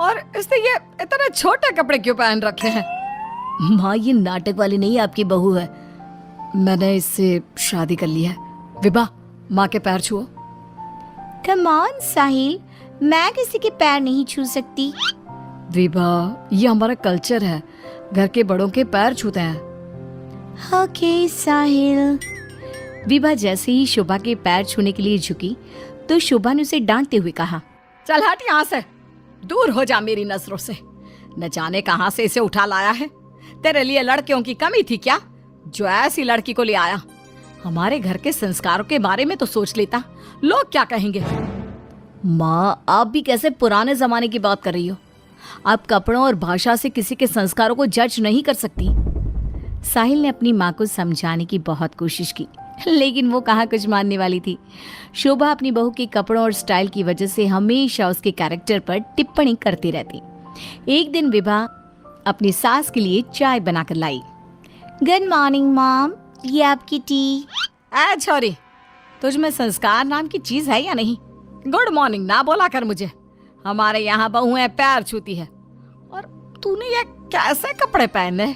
और इसने ये इतने छोटे कपड़े क्यों पहन रखे हैं? माँ, ये नाटक वाली नहीं आपकी बहू है। मैंने इससे शादी कर ली है। विभा, माँ के पैर छुओ। कम ऑन साहिल, मैं किसी के पैर नहीं छू सकती। विभा, ये हमारा कल्चर है, घर के बड़ों के पैर छूते हैं। ओके साहिल। विभा जैसे ही शोभा के पैर छूने के लिए झुकी तो शोभा ने उसे डांटते हुए कहा, चल हट यहाँ से, दूर हो जा मेरी नजरों से। न जाने कहाँ से इसे उठा लाया है। तेरे लिए लड़कियों की कमी थी क्या, जो ऐसी लड़की को ले आया? हमारे घर के संस्कारों के बारे में तो सोच लेता, लोग क्या कहेंगे? माँ, आप भी कैसे पुराने जमाने की बात कर रही हो? आप कपड़ों और भाषा से किसी के संस्कारों को जज नहीं कर सकती। साहिल ने अपनी माँ को समझाने की बहुत कोशिश की, लेकिन वो कहाँ कुछ मानने वाली थी। शोभा अपनी बहू के कपड़ों और स्टाइल की वजह से हमेशा उसके कैरेक्टर पर टिप्पणी करती रहती। एक दिन विभा अपनी सास के लिए चाय बनाकर लाई। गुड मॉर्निंग मॉम, ये आपकी टी। ऐ छोरी, तुझ में संस्कार नाम की चीज है या नहीं? गुड मॉर्निंग ना बोला कर मुझे। हमारे यहाँ बहुएं पैर छूती है और तूने ये कैसे कपड़े पहने?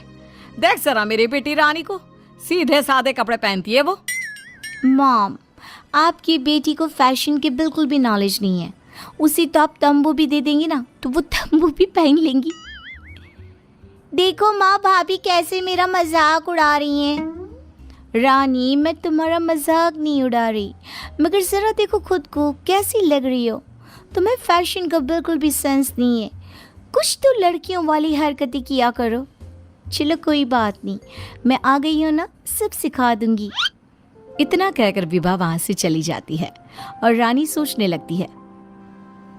देख जरा मेरी बेटी रानी को, सीधे सादे कपड़े पहनती है वो। मॉम, आपकी बेटी को फैशन की बिल्कुल भी नॉलेज नहीं है। उसी तो आप तंबू भी दे देंगी ना तो वो तंबू भी पहन लेंगी। देखो माँ, भाभी कैसे मेरा मजाक उड़ा रही हैं। रानी, मैं तुम्हारा मजाक नहीं उड़ा रही, मगर ज़रा देखो खुद को, कैसी लग रही हो। तुम्हें फैशन का बिल्कुल भी सेंस नहीं है। कुछ तो लड़कियों वाली हरकतें किया करो। चलो कोई बात नहीं, मैं आ गई हूँ ना, सब सिखा दूंगी। इतना कहकर विभा वहां से चली जाती है और रानी सोचने लगती है,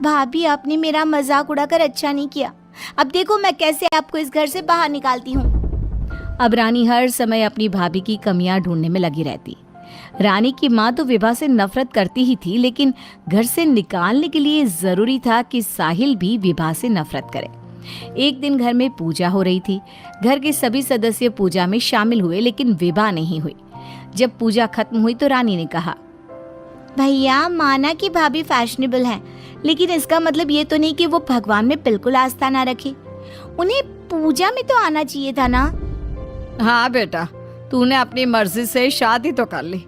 भाभी आपने मेरा मजाक उड़ाकर अच्छा नहीं किया। अब देखो मैं कैसे आपको इस घर से बाहर निकालती हूँ। अब रानी हर समय अपनी भाभी की कमियां ढूंढने में लगी रहती। रानी की माँ तो विभा से नफरत करती ही थी, लेकिन घर से निकालने के लिए जरूरी था कि साहिल भी विभा से नफरत करे। एक दिन घर में पूजा हो रही थी। घर के सभी सदस्य पूजा में शामिल हुए, लेकिन विभा नहीं हुई। जब पूजा खत्म हुई तो रानी ने कहा, भैया, माना कि भाभी फैशनेबल हैं, लेकिन इसका मतलब ये तो नहीं कि वो भगवान में बिल्कुल आस्था ना रखे। उन्हें पूजा में तो आना चाहिए था ना। हाँ बेटा, तूने अपनी मर्जी से शादी तो कर ली,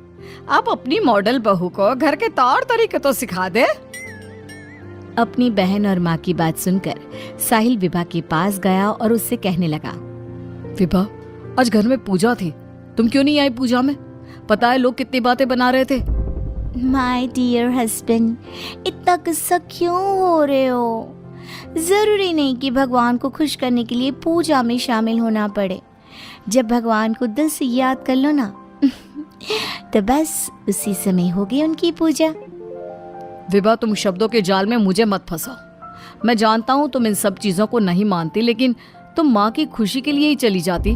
अब अपनी मॉडल बहू को घर के तौर तरीके तो सिखा दे। अपनी बहन और माँ की बात सुनकर साहिल विभा के पास गया और उससे कहने लगा, विभा, आज घर में पूजा थी, तुम क्यों नहीं आई पूजा में? पता है लोग कितनी बातें बना रहे थे। माय डियर हस्बैंड, इतना गुस्सा क्यों हो रहे हो? जरूरी नहीं कि भगवान को खुश करने के लिए पूजा में शामिल होना पड़े। जब भगवान को दिल से याद कर लो ना तो बस उसी समय होगी उनकी पूजा। विभा, तुम शब्दों के जाल में मुझे मत फंसाओ। मैं जानता हूँ तुम इन सब चीजों को नहीं मानती, लेकिन तुम माँ की खुशी के लिए ही चली जाती।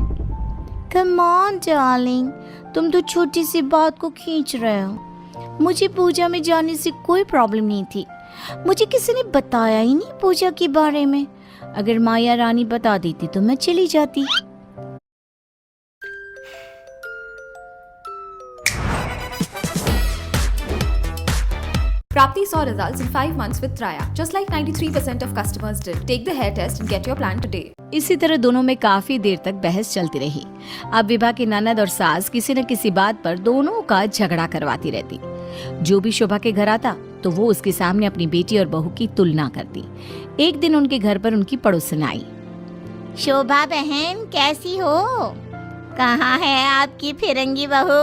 कम ऑन डार्लिंग, तुम तो छोटी सी बात को खींच रहे हो। मुझे पूजा में जाने से कोई प्रॉब्लम नहीं थी। मुझे किसी ने बताया ही नहीं पूजा के बारे में। अगर माया रानी बता देती तो मैं चली जाती। Prapti saw results in 5 months with Traya, just like 93% of customers did. Take the hair test and get your plan today. इसी तरह दोनों में काफी देर तक बहस चलती रही। अब विभा की ननद और सास किसी न किसी बात पर दोनों का झगड़ा करवाती रहती। जो भी शोभा के घर आता तो वो उसके सामने अपनी बेटी और बहू की तुलना करती। एक दिन उनके घर पर उनकी पड़ोसन आई। शोभा बहन, कैसी हो? कहाँ है आपकी फिरंगी बहू?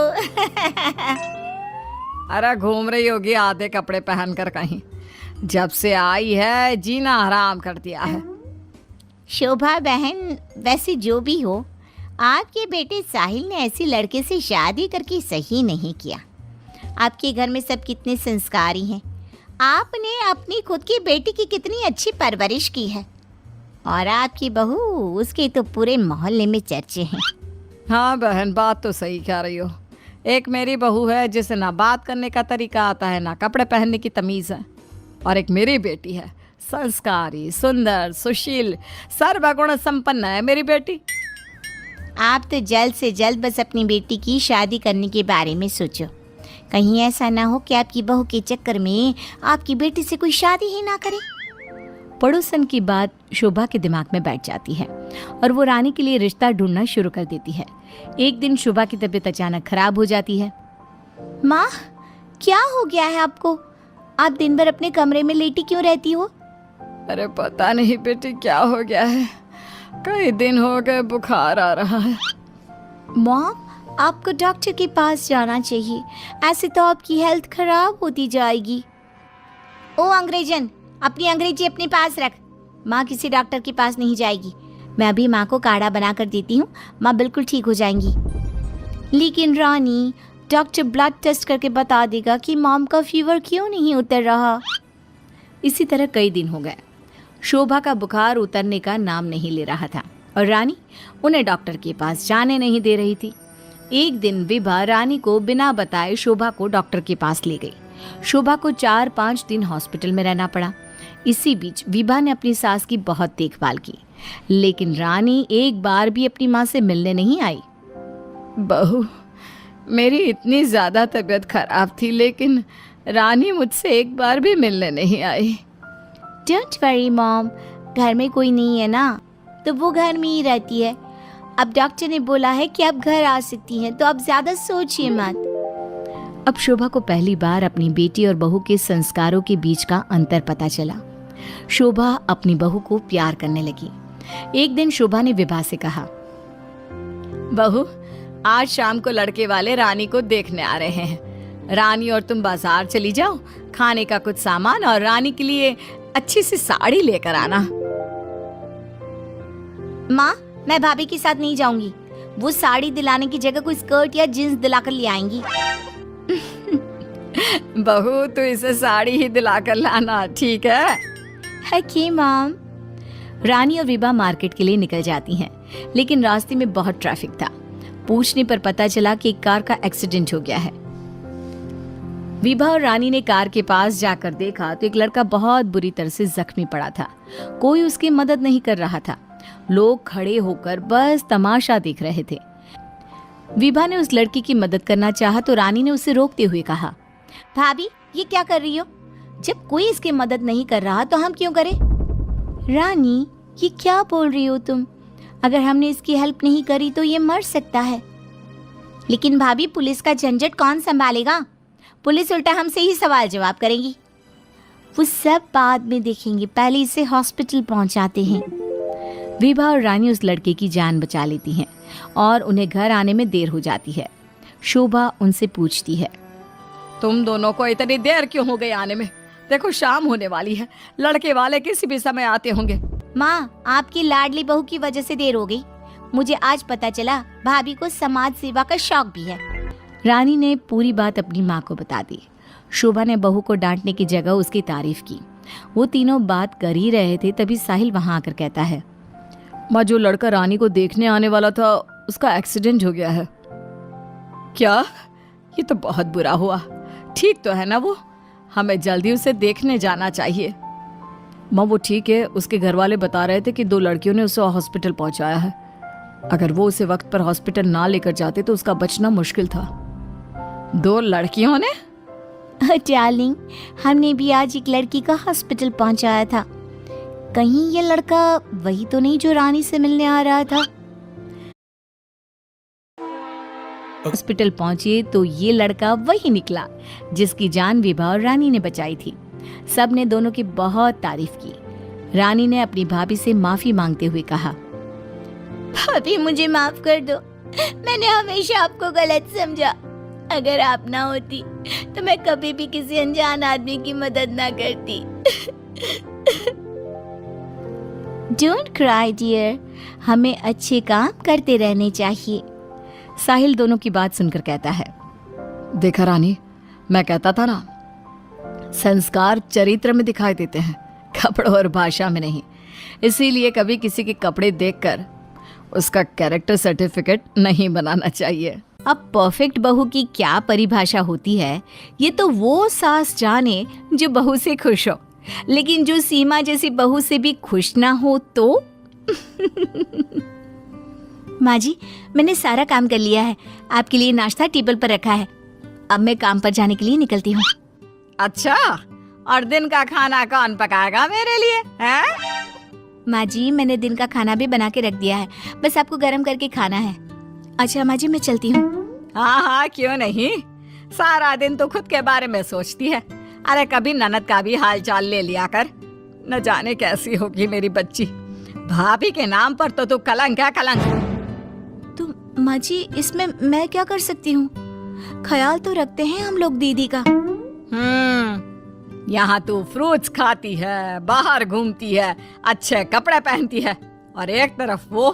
अरे घूम रही होगी आधे कपड़े पहनकर कहीं। जब से आई है जीना हराम कर दिया है। शोभा बहन, वैसे जो भी हो, आपके बेटे साहिल ने ऐसी लड़के से शादी करके सही नहीं किया। आपके घर में सब कितने संस्कारी हैं। आपने अपनी खुद की बेटी की कितनी अच्छी परवरिश की है, और आपकी बहू, उसके तो पूरे मोहल्ले में चर्चे हैं। हाँ बहन, बात तो सही कह रही हो। एक मेरी बहू है जिसे ना बात करने का तरीका आता है, ना कपड़े पहनने की तमीज़ है, और एक मेरी बेटी है, संस्कारी, सुंदर, सुशील, सर्वगुण संपन्न है मेरी बेटी। आप तो जल्द से जल्द बस अपनी बेटी की शादी करने के बारे में सोचो। कहीं ऐसा ना हो कि आपकी बहू के चक्कर में आपकी बेटी से कोई शादी ही ना करे। पड़ोसन की बात शोभा के दिमाग में बैठ जाती है और वो रानी के लिए रिश्ता ढूंढना शुरू कर देती है। एक दिन शोभा की तबीयत अचानक खराब हो जाती है। माँ, क्या हो गया है आपको? आप दिन भर अपने कमरे में लेटी क्यों रहती हो? अरे पता नहीं बेटी क्या हो गया है, कई दिन हो गए बुखार आ रहा है। मॉम, आपको डॉक्टर के पास जाना चाहिए, ऐसे तो आपकी हेल्थ खराब होती जाएगी। ओ अंग्रेजन, अपनी अंग्रेजी अपने पास रख। माँ किसी डॉक्टर के पास नहीं जाएगी। मैं अभी माँ को काढ़ा बना कर देती हूँ, माँ बिल्कुल ठीक हो जाएंगी। लेकिन रानी, डॉक्टर ब्लड टेस्ट करके बता देगा कि मॉम का फीवर क्यों नहीं उतर रहा। इसी तरह कई दिन हो गए। शोभा का बुखार उतरने का नाम नहीं ले रहा था और रानी उन्हें डॉक्टर के पास जाने नहीं दे रही थी। एक दिन विभा रानी को बिना बताए शोभा को डॉक्टर के पास ले गई। शोभा को 4-5 दिन हॉस्पिटल में रहना पड़ा। इसी बीच विभा ने अपनी सास की बहुत देखभाल की, लेकिन रानी एक बार भी अपनी माँ से मिलने नहीं आई। बहू, मेरी इतनी ज्यादा तबीयत खराब थी, लेकिन रानी मुझसे एक बार भी मिलने नहीं आई। डोंट वरी मॉम, घर में कोई नहीं है ना, तो वो घर में ही रहती है। अब डॉक्टर ने बोला है कि आप घर आ सकती हैं, तो आप ज्यादा सोचिए मत। अब शोभा को पहली बार अपनी बेटी और बहू के संस्कारों के बीच का अंतर पता चला। शोभा अपनी बहू को प्यार करने लगी। एक दिन शोभा ने विभा से कहा, बहू, आज शाम को लड़के वाले रानी को देखने आ रहे हैं। रानी और तुम बाजार चली जाओ, खाने का कुछ सामान और रानी के लिए अच्छी सी साड़ी लेकर आना। माँ, मैं भाभी के साथ नहीं जाऊंगी। वो साड़ी दिलाने की जगह कोई स्कर्ट या जींस दिलाकर ले आएंगी। बहू, तो इसे साड़ी ही दिलाकर लाना, ठीक है कि मॉम। रानी और विभा मार्केट के लिए निकल जाती हैं, लेकिन रास्ते में बहुत ट्रैफिक था। पूछने पर पता चला कि एक कार का एक्सीडेंट हो गया है। विभा और रानी ने कार के पास जाकर देखा तो एक लड़का बहुत बुरी तरह से जख्मी पड़ा था। कोई उसकी मदद नहीं कर रहा था। लोग खड़े होकर बस तमाशा देख रहे थे। विभा ने उस लड़की की मदद करना चाहा तो रानी ने उसे रोकते हुए कहा, भाभी, ये क्या कर रही हो? जब कोई इसकी मदद नहीं कर रहा तो हम क्यों करें? रानी, ये क्या बोल रही हो तुम? अगर हमने इसकी हेल्प नहीं करी तो ये मर सकता है। लेकिन भाभी, पुलिस का झंझट कौन संभालेगा? पुलिस उल्टा हमसे ही सवाल जवाब करेगी। वो सब बाद में देखेंगे, पहले इसे हॉस्पिटल पहुंचाते हैं। विभा और रानी उस लड़के की जान बचा लेती हैं और उन्हें घर आने में देर हो जाती है। शोभा उनसे पूछती है, तुम दोनों को इतनी देर क्यों हो गई आने में? देखो शाम होने वाली है, लड़के वाले किसी भी समय आते होंगे। माँ, आपकी लाडली बहू की वजह से देर हो गई। मुझे आज पता चला भाभी को समाज सेवा का शौक भी है। रानी ने पूरी बात अपनी माँ को बता दी। शोभा ने बहू को डांटने की जगह उसकी तारीफ की। वो तीनों बात कर ही रहे थे, तभी साहिल वहां आकर कहता है, माँ, जो लड़का रानी को देखने आने वाला था उसका एक्सीडेंट हो गया है। क्या? ये तो बहुत बुरा हुआ। ठीक तो है ना वो? हमें जल्दी उसे देखने जाना चाहिए। माँ, वो ठीक है, उसके घर वाले बता रहे थे कि 2 लड़कियों ने उसे हॉस्पिटल पहुंचाया है। अगर वो उसे वक्त पर हॉस्पिटल ना लेकर जाते तो उसका बचना मुश्किल था। 2 लड़कियों ने? डार्लिंग, हमने भी आज एक लड़की का हॉस्पिटल पहुंचाया था। कहीं ये लड़का वही तो नहीं जो रानी से मिलने आ रहा था? हॉस्पिटल पहुंचे तो ये लड़का वही निकला जिसकी जान विभा और रानी ने बचाई थी। सब ने दोनों की बहुत तारीफ की। रानी ने अपनी भाभी से माफी मांगते हुए कहा, भाभी, मुझे माफ कर दो। मैंने हमेशा आपको गलत समझा। अगर आप ना होती तो मैं कभी भी किसी अनजान आदमी की मदद ना करती। डोंट क्राई डियर, हमें अच्छे काम करते रहने चाहिए। साहिल दोनों की बात सुनकर कहता है, देखा रानी, मैं कहता था ना, संस्कार चरित्र में दिखाई देते हैं, कपड़ों और भाषा में नहीं। इसीलिए कभी किसी के कपड़े देखकर उसका कैरेक्टर सर्टिफिकेट नहीं बनाना चाहिए। अब परफेक्ट बहू की क्या परिभाषा होती है, ये तो वो सास जाने जो बहू से खुश हो, लेकिन जो सीमा जैसी बहू से भी खुश ना हो तो। माँ जी, मैंने सारा काम कर लिया है। आपके लिए नाश्ता टेबल पर रखा है। अब मैं काम पर जाने के लिए निकलती हूँ। अच्छा, और दिन का खाना कौन पकाएगा मेरे लिए, हैं? माँ जी मैंने दिन का खाना भी बना के रख दिया है, बस आपको गर्म करके खाना है। अच्छा माँ जी मैं चलती हूँ। हाँ हाँ क्यों नहीं, सारा दिन तो खुद के बारे में सोचती है। अरे कभी ननद का भी हाल चाल ले लिया कर, न जाने कैसी होगी मेरी बच्ची। भाभी के नाम पर तो तू कलंक है, कलंक। तो माँ जी इसमें मैं क्या कर सकती हूँ, ख्याल तो रखते हैं हम लोग दीदी का। यहाँ तू फ्रूट्स खाती है, बाहर घूमती है, अच्छे कपड़े पहनती है, और एक तरफ वो,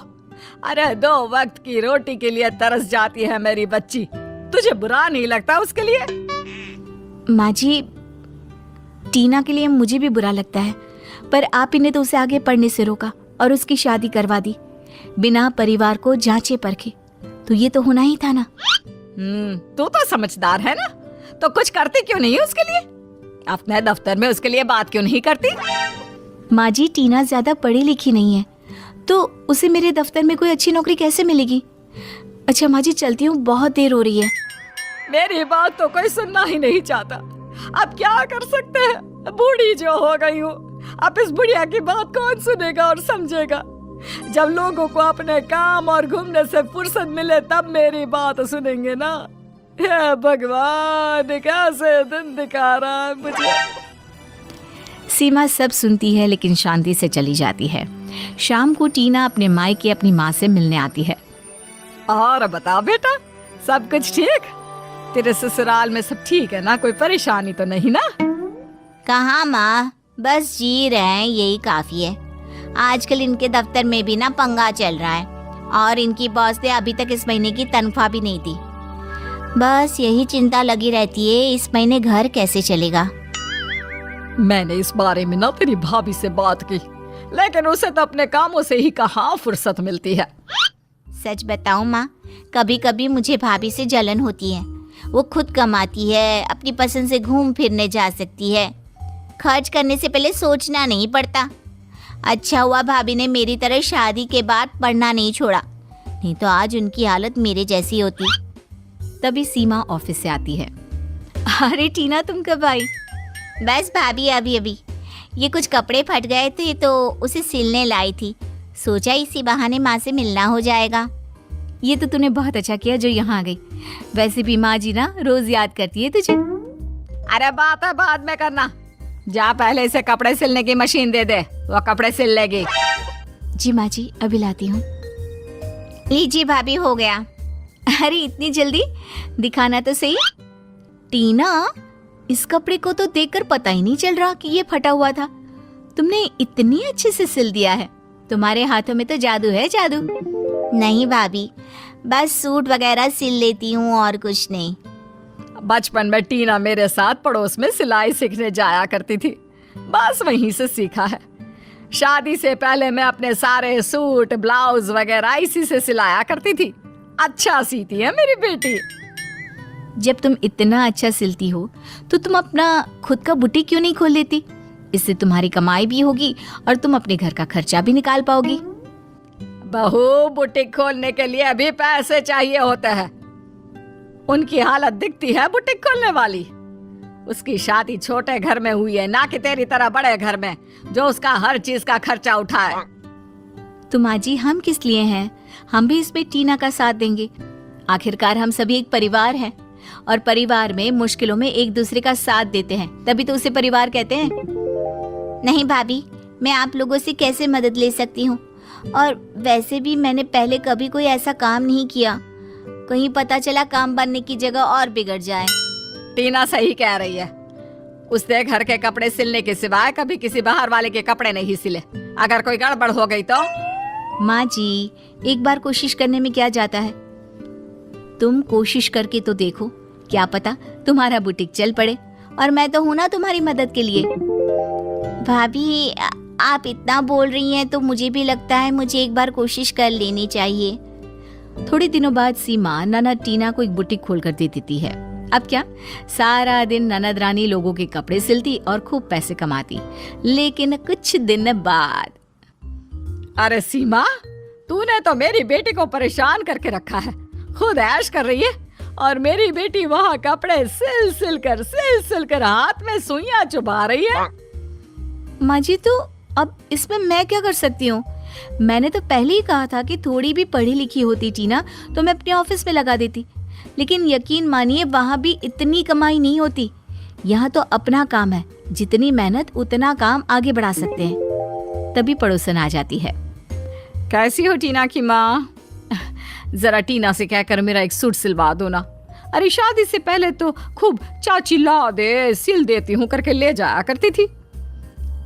अरे 2 वक्त की रोटी के लिए तरस जाती है मेरी बच्ची। तुझे बुरा नहीं लगता उसके लिए? माँ जी टीना के लिए मुझे भी बुरा लगता है, पर आप ही ने तो उसे आगे पढ़ने से रोका और उसकी शादी करवा दी बिना परिवार को जांचे परखे। तो ये तो होना ही था ना। तू तो समझदार है ना, तो कुछ करती क्यों नहीं उसके लिए? अपने दफ्तर में उसके लिए बात क्यों नहीं करती? माँ जी टीना ज्यादा पढ़ी लिखी नहीं है, तो उसे मेरे दफ्तर में कोई अच्छी नौकरी कैसे मिलेगी। अच्छा माँ जी चलती हूँ, बहुत देर हो रही है। मेरी बात तो कोई सुनना ही नहीं चाहता। अब क्या कर सकते हैं, बूढ़ी जो हो गई हूँ। अब इस बुढ़िया की बात कौन सुनेगा और समझेगा? जब लोगों को अपने काम और घूमने से फुर्सत मिले तब मेरी बात सुनेंगे ना। हे भगवान कैसे दिन दिखा रहा है मुझे। सीमा सब सुनती है लेकिन शांति से चली जाती है। शाम को टीना अपने मायके अपनी माँ से मिलने आती है। और बता बेटा, सब कुछ ठीक? तेरे ससुराल में सब ठीक है ना, कोई परेशानी तो नहीं ना? कहाँ माँ, बस जी रहे हैं, यही काफी है। आजकल इनके दफ्तर में भी ना पंगा चल रहा है और इनकी बॉस ने अभी तक इस महीने की तनख्वाह भी नहीं दी। बस यही चिंता लगी रहती है, इस महीने घर कैसे चलेगा। मैंने इस बारे में ना तेरी भाभी से बात की, लेकिन उसे तो अपने कामों से ही कहाँ फुर्सत मिलती है। सच बताऊं माँ, कभी कभी मुझे भाभी से जलन होती है। वो खुद कमाती है, अपनी पसंद से घूम फिरने जा सकती है, खर्च करने से पहले सोचना नहीं पड़ता। अच्छा हुआ भाभी ने मेरी तरह शादी के बाद पढ़ना नहीं छोड़ा, नहीं तो आज उनकी हालत मेरे जैसी होती। तभी सीमा ऑफिस से आती है। अरे टीना तुम कब आई? बस भाभी अभी ये कुछ कपड़े फट गए थे तो उसे सिलने लाई थी, सोचा इसी बहाने माँ से मिलना हो जाएगा। ये तो तूने बहुत अच्छा किया जो यहाँ आ गई। वैसे भी माँ जी ना रोज याद करती है तुझे। अरे बात है बाद में करना, जा पहले इसे कपड़े सिलने की मशीन दे दे, वो कपड़े सिल लेगी। जी माँ जी अभी लाती हूँ। लीजिए भाभी हो गया। अरे इतनी जल्दी, दिखाना तो सही। टीना इस कपड़े को तो देखकर पता ही नहीं चल रहा कि ये फटा हुआ था। तुमने इतनी अच्छे से सिल दिया है, तुम्हारे हाथों में तो जादू है, जादू। नहीं भाभी, बस सूट वगैरह सिल लेती हूँ और कुछ नहीं। बचपन में टीना मेरे साथ पड़ोस में सिलाई सीखने जाया करती थी, बस वहीं से सीखा है। शादी से पहले मैं अपने सारे सूट ब्लाउज वगैरह इसी से सिलाया करती थी। अच्छा सीती है मेरी बेटी। जब तुम इतना अच्छा सिलती हो तो तुम अपना खुद का बुटीक क्यों नहीं खोल लेती? इससे तुम्हारी कमाई भी होगी और तुम अपने घर का खर्चा भी निकाल पाओगी। बहू, बुटीक खोलने के लिए अभी पैसे चाहिए होते हैं। उनकी हालत दिखती है बुटीक खोलने वाली। उसकी शादी छोटे घर में हुई है, ना कि तेरी तरह बड़े घर में जो उसका हर चीज का खर्चा उठाए। तो माँ जी हम किस लिए हैं? हम भी इसमें टीना का साथ देंगे। आखिरकार हम सभी एक परिवार हैं और परिवार में मुश्किलों में एक दूसरे का साथ देते हैं, तभी तो उसे परिवार कहते हैं। नहीं भाभी, मैं आप लोगों से कैसे मदद ले सकती हूँ? और वैसे भी मैंने पहले कभी कोई ऐसा काम नहीं किया, कहीं पता चला काम बनने की जगह और बिगड़ जाए। टीना सही कह रही है, उसने घर के कपड़े सिलने के सिवाय कभी किसी बाहर वाले के कपड़े नहीं सिले। अगर कोई गड़बड़ हो गई तो? माँ जी एक बार कोशिश करने में क्या जाता है? तुम कोशिश करके तो देखो, क्या पता तुम्हारा बुटीक चल पड़े। और मैं तो हूँ ना तुम्हारी मदद के लिए। भाभी आप इतना बोल रही हैं तो मुझे भी लगता है मुझे एक बार कोशिश कर लेनी चाहिए। थोड़े दिनों बाद सीमा ननद टीना को एक बुटीक खोल कर दे देती है। अब क्या, सारा दिन ननद रानी लोगों के कपड़े सिलती और खूब पैसे कमाती। लेकिन कुछ दिन बाद, अरे सीमा, तूने तो मेरी बेटी को परेशान करके रखा है। खुद ऐश कर रही है और मेरी बेटी वहाँ कपड़े सिल सिल कर हाथ में सुइयां चुभा रही है। माँ जी, तो अब इसमें मैं क्या कर सकती हूँ? मैंने तो पहले ही कहा था कि थोड़ी भी पढ़ी लिखी होती टीना तो मैं अपने ऑफिस में लगा देती, लेकिन यकीन मानिए वहाँ भी इतनी कमाई नहीं होती। यहाँ तो अपना काम है, जितनी मेहनत उतना काम आगे बढ़ा सकते हैं। तभी पड़ोसन आ जाती है। कैसी हो टीना की माँ? जरा टीना से कहकर मेरा एक सूट सिलवा दो ना। अरे शादी से पहले तो खूब चाची ला दे, सिल देती हूँ करके ले जाया करती थी।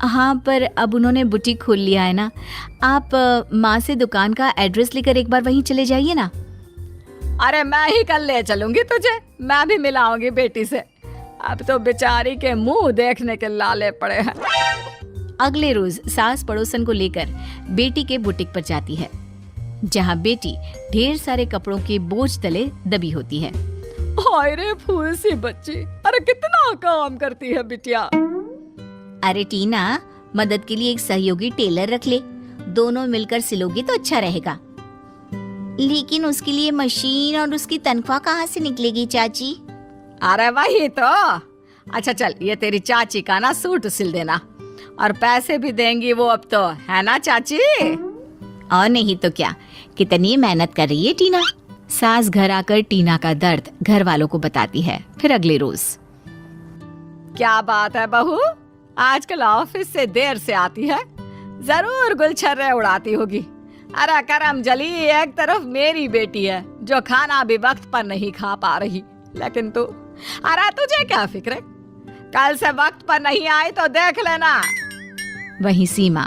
हाँ, पर अब उन्होंने बुटीक खोल लिया है ना। आप माँ से दुकान का एड्रेस लेकर एक बार वहीं चले जाइए ना। अरे मैं ही कल ले चलूंगी तुझे, मैं भी मिलाऊंगी बेटी से। अब तो बेचारी के मुंह देखने के लाले पड़े हैं। अगले रोज सास पड़ोसन को लेकर बेटी के बुटीक पर जाती है, जहाँ बेटी ढेर सारे कपड़ों के बोझ तले दबी होती है। हाय रे फूल सी बच्ची, अरे कितना काम करती है बिटिया। अरे टीना, मदद के लिए एक सहयोगी टेलर रख ले, दोनों मिलकर सिलोगी तो अच्छा रहेगा। लेकिन उसके लिए मशीन और उसकी तनख्वाह कहाँ से निकलेगी चाची? अरे वही तो। अच्छा चल, ये तेरी चाची का ना सूट सिल देना, और पैसे भी देंगी वो अब तो, है ना चाची? और नहीं तो क्या, कितनी मेहनत कर रही है टीना। सास घर आकर टीना का दर्द घर वालों को बताती है। फिर अगले रोज, क्या बात है बहू, आजकल ऑफिस से देर से आती है, जरूर गुलछर्रे उड़ाती होगी। अरे करम जली, एक तरफ मेरी बेटी है जो खाना भी वक्त पर नहीं खा पा रही, लेकिन तू, अरे तुझे क्या फिक्र है? कल से वक्त पर नहीं आई तो देख लेना। वहीं सीमा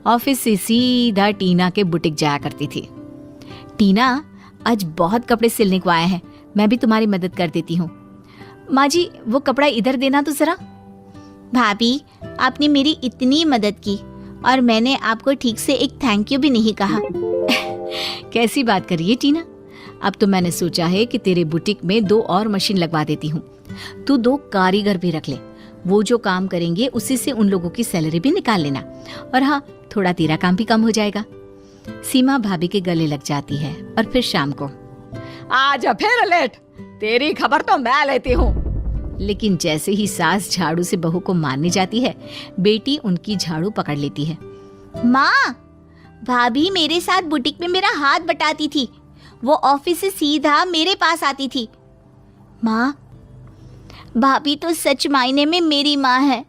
ऑफिस से सीधा टीना के बुटीक जाया करती थी। टीना, आज बहुत कपड़े सिलने को आए हैं, मैं भी तुम्हारी मदद कर देती हूँ। माँ जी, वो कपड़ा इधर देना तो जरा। भाभी, आपने मेरी इतनी मदद की और मैंने आपको ठीक से एक थैंक यू भी नहीं कहा। कैसी बात कर रही है टीना? अब तो मैंने सोचा है कि तेरे बुटीक में 2 और मशीन लगवा देती हूँ। तू 2 कारीगर भी रख ले, वो जो काम करेंगे उसी से उन लोगों की सैलरी भी निकाल लेना। और हाँ, थोड़ा तेरा काम भी कम हो जाएगा। सीमा भाभी के गले लग जाती है। और फिर शाम को, आज फिर लेट, तेरी खबर तो मैं लेती हूँ। लेकिन जैसे ही सास झाड़ू से बहू को मारने जाती है, बेटी उनकी झाड़ू पकड़ लेती है। माँ, भाभी मेरे साथ बुटीक में मेरा हाथ बटाती थी, वो ऑफिस से सीधा मेरे पास आती थी। माँ, भाभी तो सच मायने में मेरी माँ है।